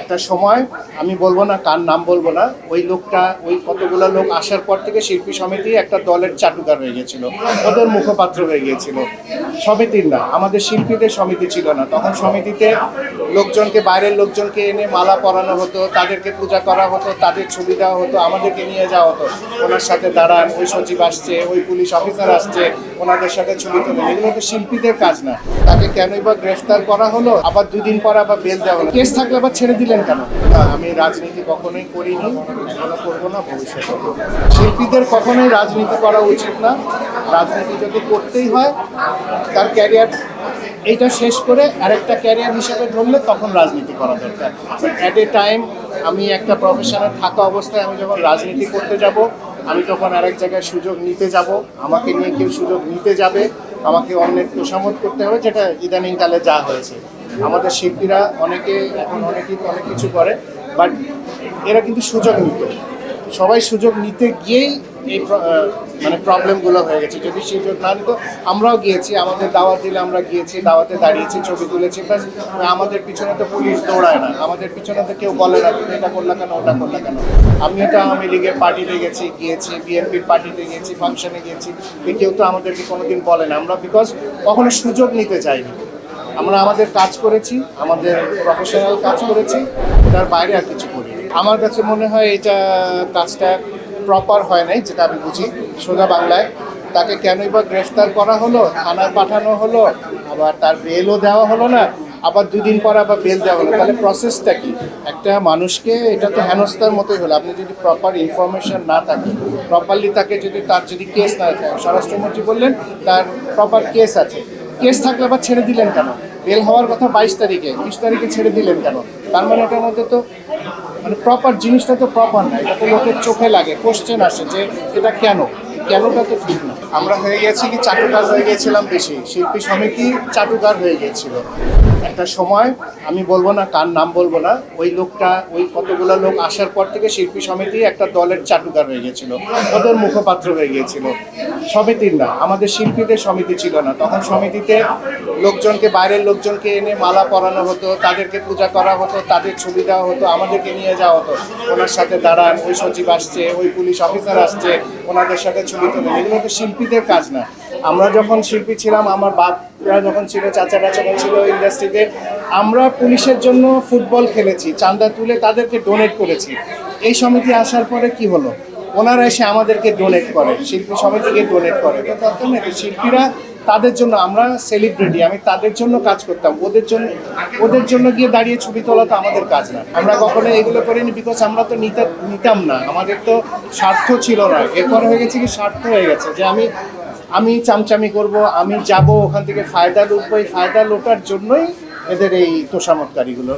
একটা সময় আমি বলবো না, কার নাম বলবো না, ওই লোকটা, ওই কতগুলো লোক আসার পর থেকে শিল্পী সমিতি একটা দলের চাটুকার হয়ে গেছিল, ওদের মুখপাত্র হয়ে গিয়েছিল। সমিতির না, আমাদের শিল্পীদের সমিতি ছিল না তখন। সমিতিতে লোকজনকে, বাইরের লোকজনকে এনে মালা পরানো হতো, তাদেরকে পূজা করা হতো, তাদের ছবি দেওয়া হতো, আমাদেরকে নিয়ে যাওয়া হতো, ওনার সাথে দাঁড়ান, ওই সচিব আসছে, ওই পুলিশ অফিসার আসছে, ওনাদের সাথে ছবি তোলেন। এগুলো তো শিল্পীদের কাজ না। তাকে কেনই বা গ্রেফতার করা হলো, আবার 2 দিন পর আবার বেল দেওয়া হলো? কেস থাকলে আবার ছেড়ে দিলেন কেন? আমি রাজনীতি কখনোই করিনি, এখনো করবো না, ভবিষ্যতে। শিল্পীদের কখনোই রাজনীতি করা উচিত না। রাজনীতি যদি করতেই হয়, তার ক্যারিয়ার এইটা শেষ করে আরেকটা ক্যারিয়ার হিসেবে ধরলে তখন রাজনীতি করা দরকার। অ্যাট এ টাইম আমি একটা প্রফেশনে থাকা অবস্থায় আমি যখন রাজনীতি করতে যাব, আমি তখন আরেক জায়গায় সুযোগ নিতে যাব, আমাকে নিয়ে কেউ সুযোগ নিতে যাবে, আমাকে অন্যের তোষামত করতে হবে, যেটা ইদানিংকালে যা হয়েছে। আমাদের শিল্পীরা অনেকেই অনেক কিছু করে, বাট এরা কিন্তু সুযোগ নিত, সবাই সুযোগ নিতে গিয়েই এই মানে প্রবলেমগুলো হয়ে গেছে। যদি সুযোগ না নিত, আমরাও গিয়েছি, আমাদের দাওয়াত দিলে আমরা গিয়েছি, দাওয়াতে দাঁড়িয়েছি, ছবি তুলেছি, প্লাস আমাদের পিছনে তো পুলিশ দৌড়ায় না, আমাদের পিছনে তো কেউ বলে না তুমি এটা করলা কেন, ওটা করলা কেন। আমিও তো আওয়ামী লীগের পার্টিতে গিয়েছি, বিএনপির পার্টিতে গিয়েছি, ফাংশনে গিয়েছি, কেউ তো আমাদেরকে কোনোদিন বলে না। আমরা বিকজ কখনো সুযোগ নিতে চাইনি, আমরা আমাদের কাজ করেছি, আমাদের প্রফেশনাল কাজ করেছি, তার বাইরে আর কিছু করি। আমার কাছে মনে হয় এটা কাজটা প্রপার হয় নাই, যেটা আমি বুঝি। সোজা বাংলায় তাকে কেনই বা গ্রেফতার করা হলো, থানায় পাঠানো হলো, আবার তার বেলও দেওয়া হলো না, আবার 2 দিন পর আবার বেল দেওয়া হলো। তাহলে প্রসেসটা কি? একটা মানুষকে, এটা তো হেনস্থার মতোই হলো। আপনি যদি প্রপার ইনফরমেশন না থাকে, প্রপারলি তাকে যদি, তার যদি কেস না থাকে, স্বরাষ্ট্রমন্ত্রী বললেন তার প্রপার কেস আছে, কেস থাকলে আবার ছেড়ে দিলেন কেন? বেল হওয়ার কথা 22 তারিখে, 20 তারিখে ছেড়ে দিলেন কেন? তার মানে ওটার মধ্যে তো মানে প্রপার জিনিসটা তো প্রপার না। এটা তো লোকের চোখে লাগে, কোশ্চেন আসে যে এটা কেনটা তো ঠিক না। আমরা হয়ে গেছি কি, চাটুকার হয়ে গিয়েছিলাম বেশি। শিল্পী সমিতি চাটুকার হয়ে গিয়েছিল একটা সময়। আমি বলবো না, কার নাম বলবো না, ওই লোকটা, ওই কতগুলো লোক আসার পর থেকে শিল্পী সমিতি একটা দলের চাটুকার হয়ে গেছিল, ওদের মুখপাত্র হয়ে গিয়েছিল। সমিতির না, আমাদের শিল্পীদের সমিতি ছিল না তখন। সমিতিতে লোকজনকে, বাইরের লোকজনকে এনে মালা পরানো হতো, তাদেরকে পূজা করা হতো, তাদের ছবি দেওয়া হতো, আমাদেরকে নিয়ে যাওয়া হতো, ওনার সাথে দাঁড়ান, ওই সচিব আসছে, ওই পুলিশ অফিসার আসছে, ওনাদের সাথে ছবি তোলেন। এগুলো তো শিল্পীদের কাজ না। আমরা যখন শিল্পী ছিলাম, আমার বাপরা যখন ছিল, চাচারা যখন ছিল ইন্ডাস্ট্রিতে, আমরা পুলিশের জন্য ফুটবল খেলেছি, চাঁদা তুলে তাদেরকে ডোনেট করেছি। এই সমিতি আসার পরে কি হলো? ওনারা এসে আমাদেরকে ডোনেট করে, শিল্পী সমিতিকে ডোনেট করে। তো দরকার নেই, শিল্পীরা তাদের জন্য, আমরা সেলিব্রিটি, আমি তাদের জন্য কাজ করতাম, ওদের জন্য গিয়ে দাঁড়িয়ে ছবি তোলা তো আমাদের কাজ না। আমরা কখনো এগুলো করিনি, বিকজ আমরা তো নিতাম না, আমাদের তো স্বার্থ ছিল না। এরপর হয়ে গেছে কি, স্বার্থ হয়ে গেছে যে আমি চামচামি করব, আমি যাব ওখান থেকে ফায়দা লুটবো। এই ফায়দা লোটার জন্যই এদের এই তোষামতকারীগুলো।